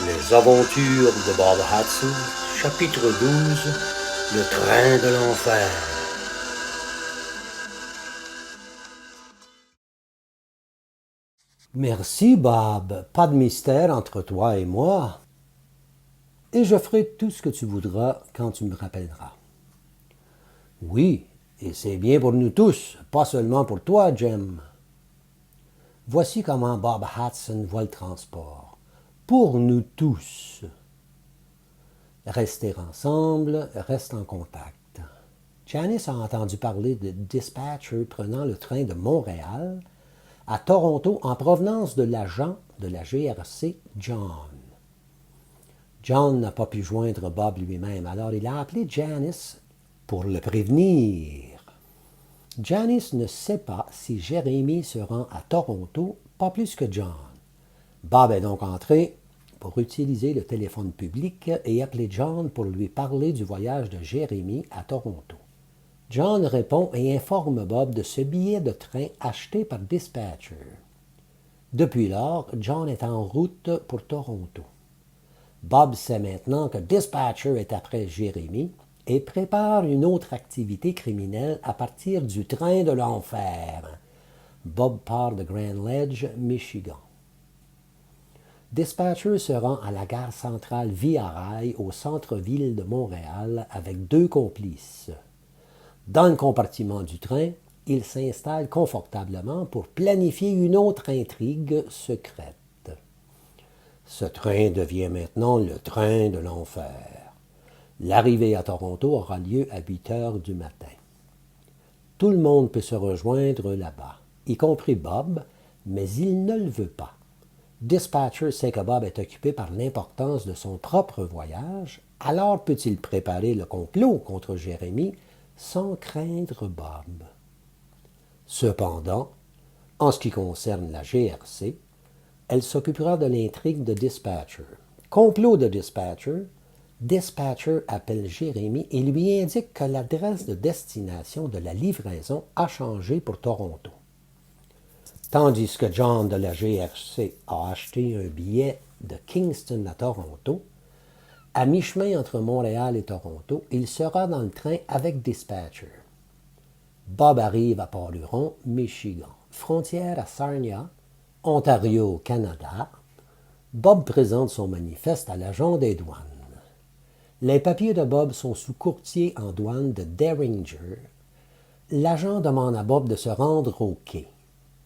Les aventures de Bob Hudson, chapitre 12, le train de l'enfer. Merci, Bob. Pas de mystère entre toi et moi. Et je ferai tout ce que tu voudras quand tu me rappelleras. Oui, et c'est bien pour nous tous, pas seulement pour toi, Jem. Voici comment Bob Hudson voit le transport. Pour nous tous. Rester ensemble, reste en contact. Janice a entendu parler de dispatcher prenant le train de Montréal à Toronto en provenance de l'agent de la GRC, John. John n'a pas pu joindre Bob lui-même, alors il a appelé Janice pour le prévenir. Janice ne sait pas si Jérémy se rend à Toronto, pas plus que John. Bob est donc entré pour utiliser le téléphone public et appeler John pour lui parler du voyage de Jérémy à Toronto. John répond et informe Bob de ce billet de train acheté par Dispatcher. Depuis lors, John est en route pour Toronto. Bob sait maintenant que Dispatcher est après Jérémy et prépare une autre activité criminelle à partir du train de l'enfer. Bob part de Grand Ledge, Michigan. Dispatcher se rend à la gare centrale Via Rail au centre-ville de Montréal avec deux complices. Dans le compartiment du train, il s'installe confortablement pour planifier une autre intrigue secrète. Ce train devient maintenant le train de l'enfer. L'arrivée à Toronto aura lieu à 8 heures du matin. Tout le monde peut se rejoindre là-bas, y compris Bob, mais il ne le veut pas. Dispatcher sait que Bob est occupé par l'importance de son propre voyage, alors peut-il préparer le complot contre Jérémy sans craindre Bob. Cependant, en ce qui concerne la GRC, elle s'occupera de l'intrigue de Dispatcher. Complot de Dispatcher, Dispatcher appelle Jérémy et lui indique que l'adresse de destination de la livraison a changé pour Toronto. Tandis que John de la GRC a acheté un billet de Kingston à Toronto, à mi-chemin entre Montréal et Toronto, il sera dans le train avec Dispatcher. Bob arrive à Port-Huron, Michigan, frontière à Sarnia, Ontario, Canada. Bob présente son manifeste à l'agent des douanes. Les papiers de Bob sont sous courtier en douane de Derringer. L'agent demande à Bob de se rendre au quai.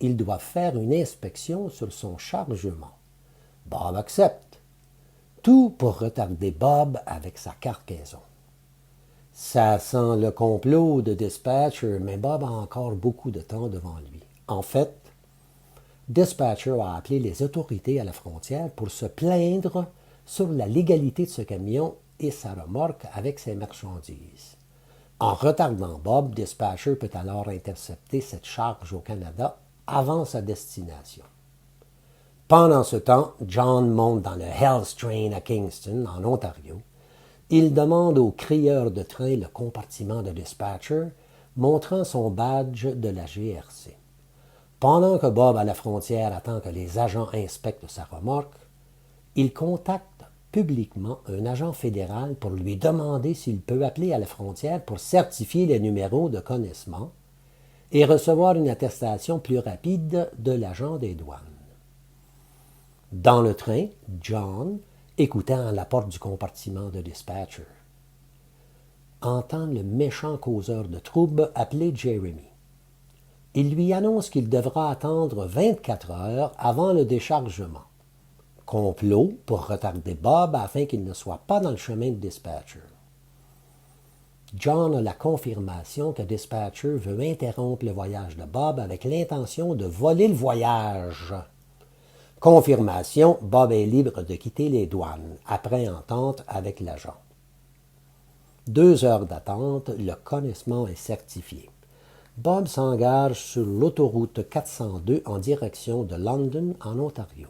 Il doit faire une inspection sur son chargement. Bob accepte. Tout pour retarder Bob avec sa cargaison. Ça sent le complot de Dispatcher, mais Bob a encore beaucoup de temps devant lui. En fait, Dispatcher a appelé les autorités à la frontière pour se plaindre sur la légalité de ce camion et sa remorque avec ses marchandises. En retardant Bob, Dispatcher peut alors intercepter cette charge au Canada avant sa destination. Pendant ce temps, John monte dans le Hell's Train à Kingston, en Ontario. Il demande au crieur de train le compartiment de Dispatcher, montrant son badge de la GRC. Pendant que Bob à la frontière attend que les agents inspectent sa remorque, il contacte publiquement un agent fédéral pour lui demander s'il peut appeler à la frontière pour certifier les numéros de connaissement et recevoir une attestation plus rapide de l'agent des douanes. Dans le train, John, écoutant à la porte du compartiment de Dispatcher, entend le méchant causeur de troubles appeler Jérémy. Il lui annonce qu'il devra attendre 24 heures avant le déchargement. Complot pour retarder Bob afin qu'il ne soit pas dans le chemin de Dispatcher. John a la confirmation que Dispatcher veut interrompre le voyage de Bob avec l'intention de voler le voyage. Confirmation, Bob est libre de quitter les douanes, après entente avec l'agent. 2 heures d'attente, le connaissement est certifié. Bob s'engage sur l'autoroute 402 en direction de London, en Ontario.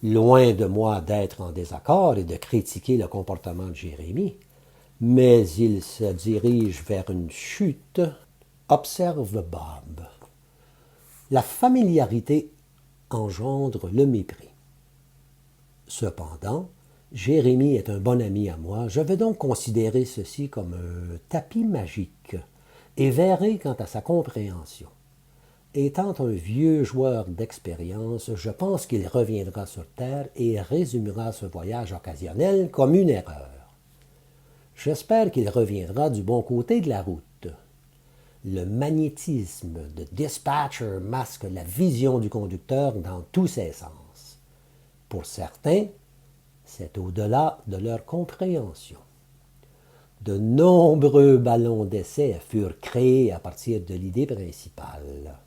Loin de moi d'être en désaccord et de critiquer le comportement de Jérémy, mais il se dirige vers une chute, observe Bob. La familiarité engendre le mépris. Cependant, Jérémie est un bon ami à moi, je vais donc considérer ceci comme un tapis magique et verrai quant à sa compréhension. Étant un vieux joueur d'expérience, je pense qu'il reviendra sur Terre et résumera ce voyage occasionnel comme une erreur. J'espère qu'il reviendra du bon côté de la route. Le magnétisme de Dispatcher masque la vision du conducteur dans tous ses sens. Pour certains, c'est au-delà de leur compréhension. De nombreux ballons d'essai furent créés à partir de l'idée principale.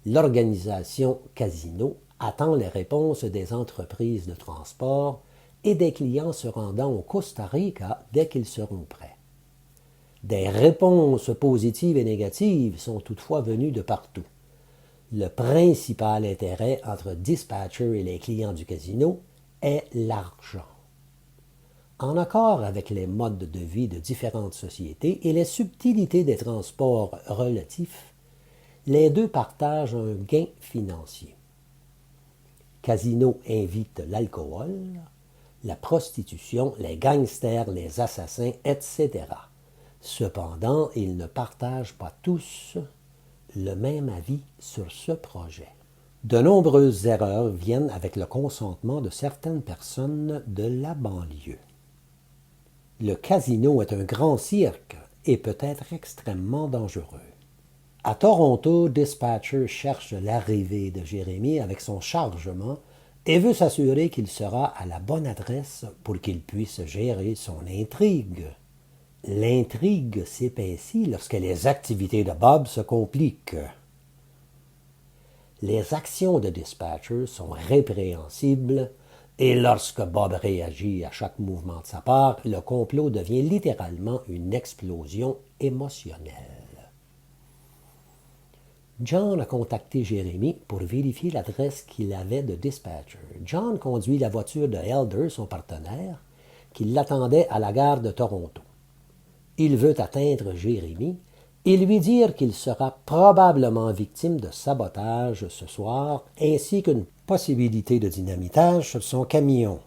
L'organisation Casino attend les réponses des entreprises de transport et des clients se rendant au Costa Rica dès qu'ils seront prêts. Des réponses positives et négatives sont toutefois venues de partout. Le principal intérêt entre Dispatcher et les clients du casino est l'argent. En accord avec les modes de vie de différentes sociétés et les subtilités des transports relatifs, les deux partagent un gain financier. Casino invite l'alcool, la prostitution, les gangsters, les assassins, etc. Cependant, ils ne partagent pas tous le même avis sur ce projet. De nombreuses erreurs viennent avec le consentement de certaines personnes de la banlieue. Le casino est un grand cirque et peut être extrêmement dangereux. À Toronto, Dispatcher cherche l'arrivée de Jérémie avec son chargement et veut s'assurer qu'il sera à la bonne adresse pour qu'il puisse gérer son intrigue. L'intrigue s'épaissit lorsque les activités de Bob se compliquent. Les actions de Dispatcher sont répréhensibles et lorsque Bob réagit à chaque mouvement de sa part, le complot devient littéralement une explosion émotionnelle. John a contacté Jérémie pour vérifier l'adresse qu'il avait de Dispatcher. John conduit la voiture de Elder, son partenaire, qui l'attendait à la gare de Toronto. Il veut atteindre Jérémie et lui dire qu'il sera probablement victime de sabotage ce soir, ainsi qu'une possibilité de dynamitage sur son camion,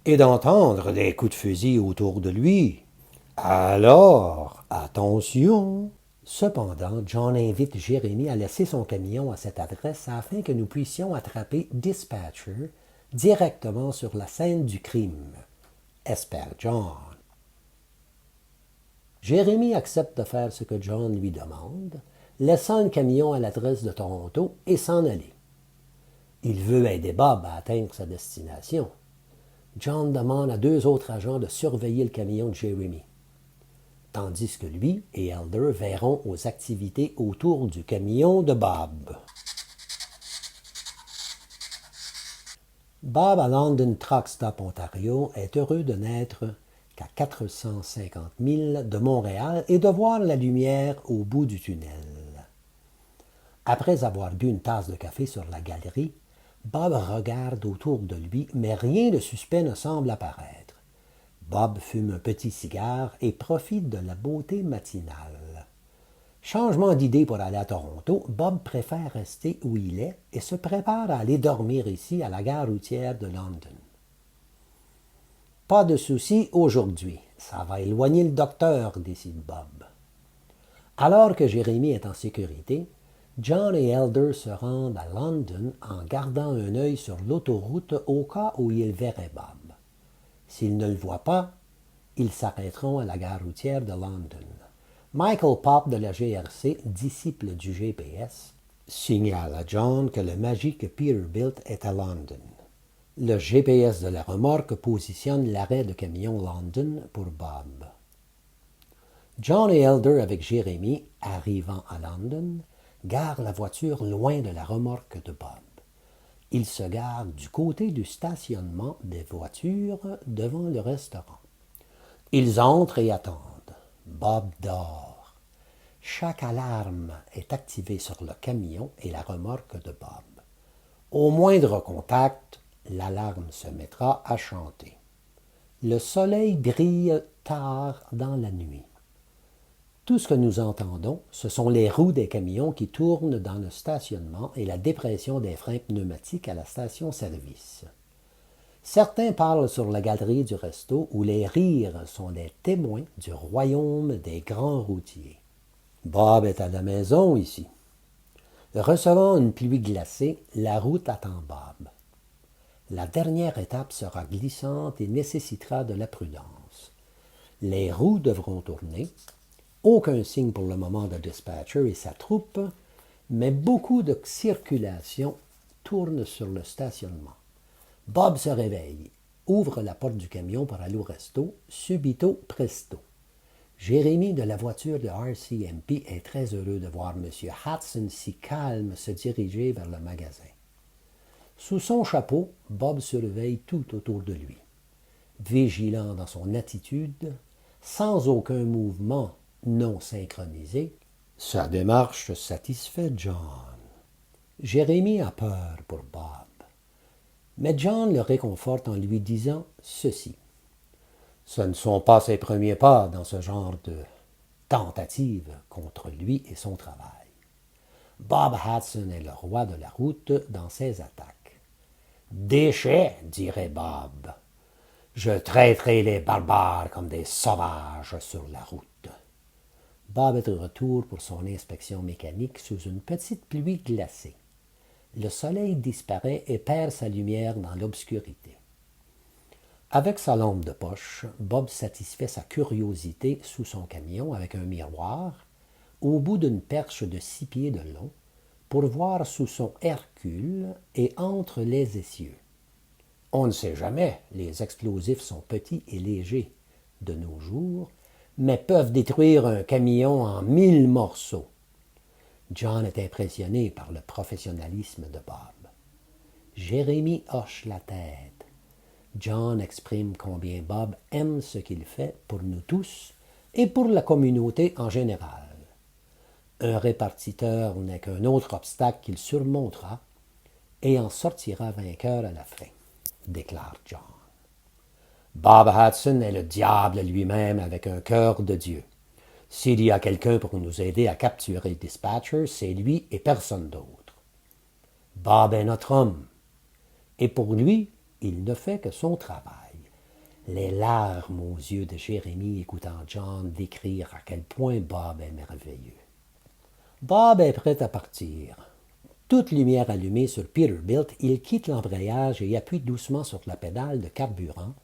et d'entendre des coups de fusil autour de lui. Alors, attention! Cependant, John invite Jérémie à laisser son camion à cette adresse afin que nous puissions attraper Dispatcher directement sur la scène du crime, espère John. Jérémie accepte de faire ce que John lui demande, laissant le camion à l'adresse de Toronto et s'en aller. Il veut aider Bob à atteindre sa destination. John demande à 2 autres agents de surveiller le camion de Jérémie, tandis que lui et Elder verront aux activités autour du camion de Bob. Bob à London Truck Stop, Ontario, est heureux de n'être qu'à 450 milles de Montréal et de voir la lumière au bout du tunnel. Après avoir bu une tasse de café sur la galerie, Bob regarde autour de lui, mais rien de suspect ne semble apparaître. Bob fume un petit cigare et profite de la beauté matinale. Changement d'idée pour aller à Toronto, Bob préfère rester où il est et se prépare à aller dormir ici à la gare routière de London. Pas de souci aujourd'hui, ça va éloigner le docteur, décide Bob. Alors que Jérémie est en sécurité, John et Elder se rendent à London en gardant un œil sur l'autoroute au cas où ils verraient Bob. S'ils ne le voient pas, ils s'arrêteront à la gare routière de London. Michael Pop de la GRC, disciple du GPS, signale à John que le magique Peterbilt est à London. Le GPS de la remorque positionne l'arrêt de camion London pour Bob. John et Elder avec Jérémie, arrivant à London, garent la voiture loin de la remorque de Bob. Ils se garent du côté du stationnement des voitures devant le restaurant. Ils entrent et attendent. Bob dort. Chaque alarme est activée sur le camion et la remorque de Bob. Au moindre contact, l'alarme se mettra à chanter. Le soleil brille tard dans la nuit. Tout ce que nous entendons, ce sont les roues des camions qui tournent dans le stationnement et la dépression des freins pneumatiques à la station-service. Certains parlent sur la galerie du resto où les rires sont les témoins du royaume des grands routiers. Bob est à la maison ici. Recevant une pluie glacée, la route attend Bob. La dernière étape sera glissante et nécessitera de la prudence. Les roues devront tourner. Aucun signe pour le moment de Dispatcher et sa troupe, mais beaucoup de circulation tourne sur le stationnement. Bob se réveille, ouvre la porte du camion pour aller au resto, subito presto. Jérémy de la voiture de RCMP est très heureux de voir M. Hudson si calme se diriger vers le magasin. Sous son chapeau, Bob surveille tout autour de lui. Vigilant dans son attitude, sans aucun mouvement non synchronisé, sa démarche satisfait John. Jérémy a peur pour Bob. Mais John le réconforte en lui disant ceci. Ce ne sont pas ses premiers pas dans ce genre de tentative contre lui et son travail. Bob Hudson est le roi de la route dans ses attaques. Déchets, dirait Bob. Je traiterai les barbares comme des sauvages sur la route. Bob est de retour pour son inspection mécanique sous une petite pluie glacée. Le soleil disparaît et perd sa lumière dans l'obscurité. Avec sa lampe de poche, Bob satisfait sa curiosité sous son camion avec un miroir, au bout d'une perche de 6 pieds de long, pour voir sous son Hercule et entre les essieux. On ne sait jamais, les explosifs sont petits et légers de nos jours, mais peuvent détruire un camion en 1000 morceaux. John est impressionné par le professionnalisme de Bob. Jérémy hoche la tête. John exprime combien Bob aime ce qu'il fait pour nous tous et pour la communauté en général. Un répartiteur n'est qu'un autre obstacle qu'il surmontera et en sortira vainqueur à la fin, déclare John. Bob Hudson est le diable lui-même avec un cœur de Dieu. S'il y a quelqu'un pour nous aider à capturer Dispatcher, c'est lui et personne d'autre. Bob est notre homme, et pour lui, il ne fait que son travail. Les larmes aux yeux de Jérémy écoutant John décrire à quel point Bob est merveilleux. Bob est prêt à partir. Toute lumière allumée sur Peterbilt, il quitte l'embrayage et appuie doucement sur la pédale de carburant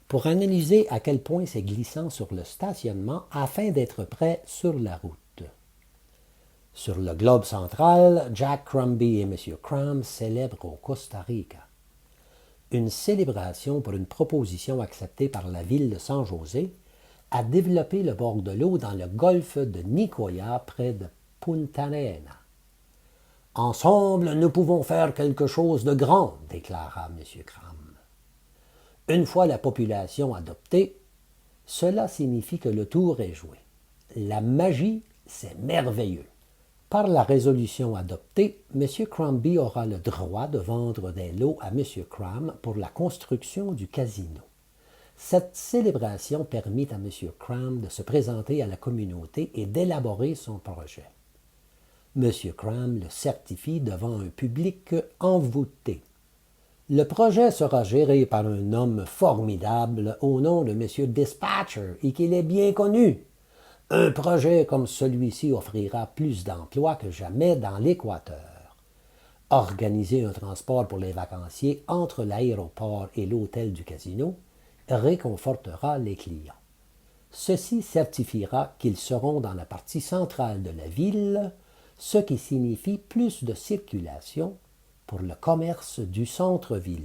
pour analyser à quel point c'est glissant sur le stationnement afin d'être prêt sur la route. Sur le globe central, Jack Crombie et M. Cram célèbrent au Costa Rica. Une célébration pour une proposition acceptée par la ville de San José a développé le bord de l'eau dans le golfe de Nicoya près de Punta Arenas. « Ensemble, nous pouvons faire quelque chose de grand, déclara M. Cram. Une fois la population adoptée, cela signifie que le tour est joué. La magie, c'est merveilleux. Par la résolution adoptée, M. Crombie aura le droit de vendre des lots à M. Cram pour la construction du casino. Cette célébration permit à M. Cram de se présenter à la communauté et d'élaborer son projet. M. Cram le certifie devant un public envoûté. Le projet sera géré par un homme formidable au nom de M. Dispatcher et qu'il est bien connu. Un projet comme celui-ci offrira plus d'emplois que jamais dans l'Équateur. Organiser un transport pour les vacanciers entre l'aéroport et l'hôtel du casino réconfortera les clients. Ceci certifiera qu'ils seront dans la partie centrale de la ville, ce qui signifie plus de circulation pour le commerce du centre-ville.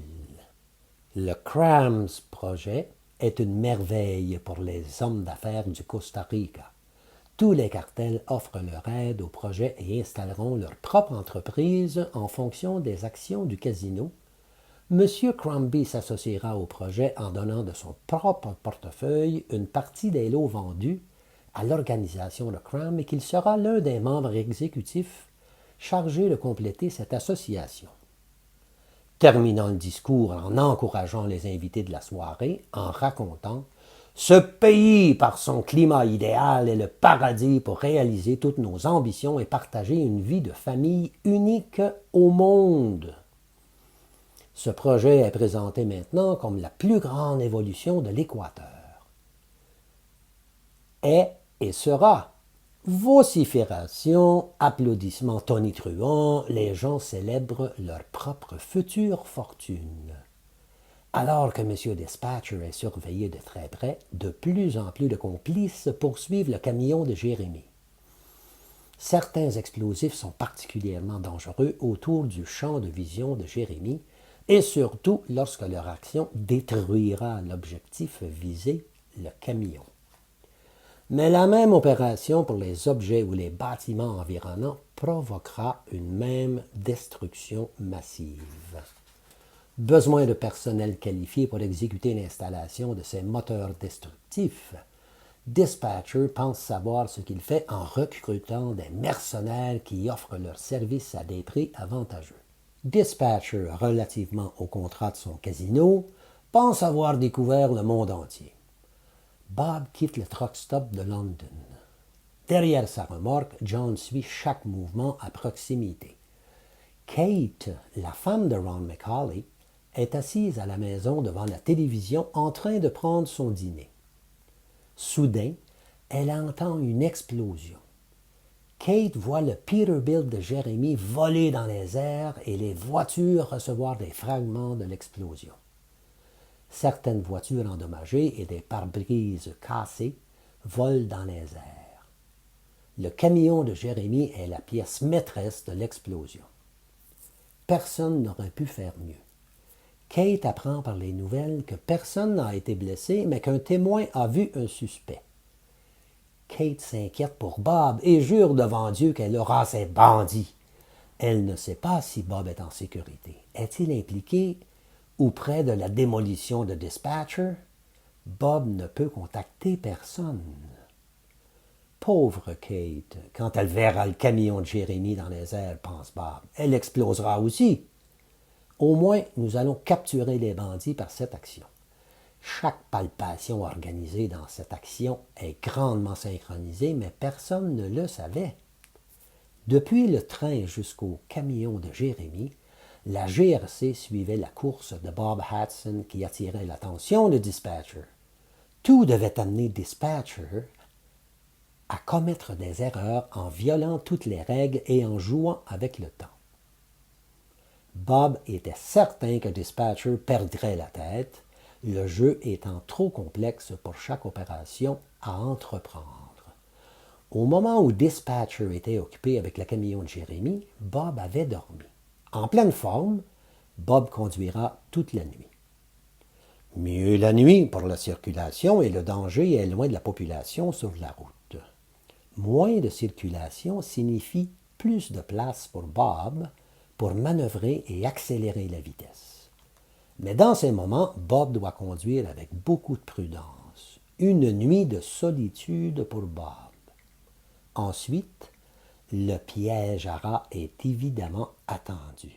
Le Crams projet est une merveille pour les hommes d'affaires du Costa Rica. Tous les cartels offrent leur aide au projet et installeront leur propre entreprise en fonction des actions du casino. M. Crombie s'associera au projet en donnant de son propre portefeuille une partie des lots vendus à l'organisation de Cram et qu'il sera l'un des membres exécutifs chargé de compléter cette association. Terminant le discours en encourageant les invités de la soirée, en racontant « Ce pays, par son climat idéal, est le paradis pour réaliser toutes nos ambitions et partager une vie de famille unique au monde. » Ce projet est présenté maintenant comme la plus grande évolution de l'Équateur. Est et sera. Vocifération, applaudissements tonitruants, les gens célèbrent leur propre future fortune. Alors que M. Dispatcher est surveillé de très près, de plus en plus de complices poursuivent le camion de Jérémie. Certains explosifs sont particulièrement dangereux autour du champ de vision de Jérémie, et surtout lorsque leur action détruira l'objectif visé, le camion. Mais la même opération pour les objets ou les bâtiments environnants provoquera une même destruction massive. Besoin de personnel qualifié pour exécuter l'installation de ces moteurs destructifs. Dispatcher pense savoir ce qu'il fait en recrutant des mercenaires qui offrent leurs services à des prix avantageux. Dispatcher, relativement au contrat de son casino, pense avoir découvert le monde entier. Bob quitte le truck stop de London. Derrière sa remorque, John suit chaque mouvement à proximité. Kate, la femme de Ron McCauley, est assise à la maison devant la télévision en train de prendre son dîner. Soudain, elle entend une explosion. Kate voit le Peterbilt de Jérémie voler dans les airs et les voitures recevoir des fragments de l'explosion. Certaines voitures endommagées et des pare-brises cassés volent dans les airs. Le camion de Jérémie est la pièce maîtresse de l'explosion. Personne n'aurait pu faire mieux. Kate apprend par les nouvelles que personne n'a été blessé, mais qu'un témoin a vu un suspect. Kate s'inquiète pour Bob et jure devant Dieu qu'elle aura ces bandits. Elle ne sait pas si Bob est en sécurité. Est-il impliqué ou près de la démolition de Dispatcher? Bob ne peut contacter personne. Pauvre Kate, quand elle verra le camion de Jérémie dans les airs, pense Bob, elle explosera aussi. Au moins, nous allons capturer les bandits par cette action. Chaque palpation organisée dans cette action est grandement synchronisée, mais personne ne le savait. Depuis le train jusqu'au camion de Jérémie, la GRC suivait la course de Bob Hudson qui attirait l'attention de Dispatcher. Tout devait amener Dispatcher à commettre des erreurs en violant toutes les règles et en jouant avec le temps. Bob était certain que Dispatcher perdrait la tête, le jeu étant trop complexe pour chaque opération à entreprendre. Au moment où Dispatcher était occupé avec le camion de Jérémie, Bob avait dormi. En pleine forme, Bob conduira toute la nuit. Mieux la nuit pour la circulation et le danger est loin de la population sur la route. Moins de circulation signifie plus de place pour Bob pour manœuvrer et accélérer la vitesse. Mais dans ces moments, Bob doit conduire avec beaucoup de prudence. Une nuit de solitude pour Bob. Ensuite, le piège à rat est évidemment attendu.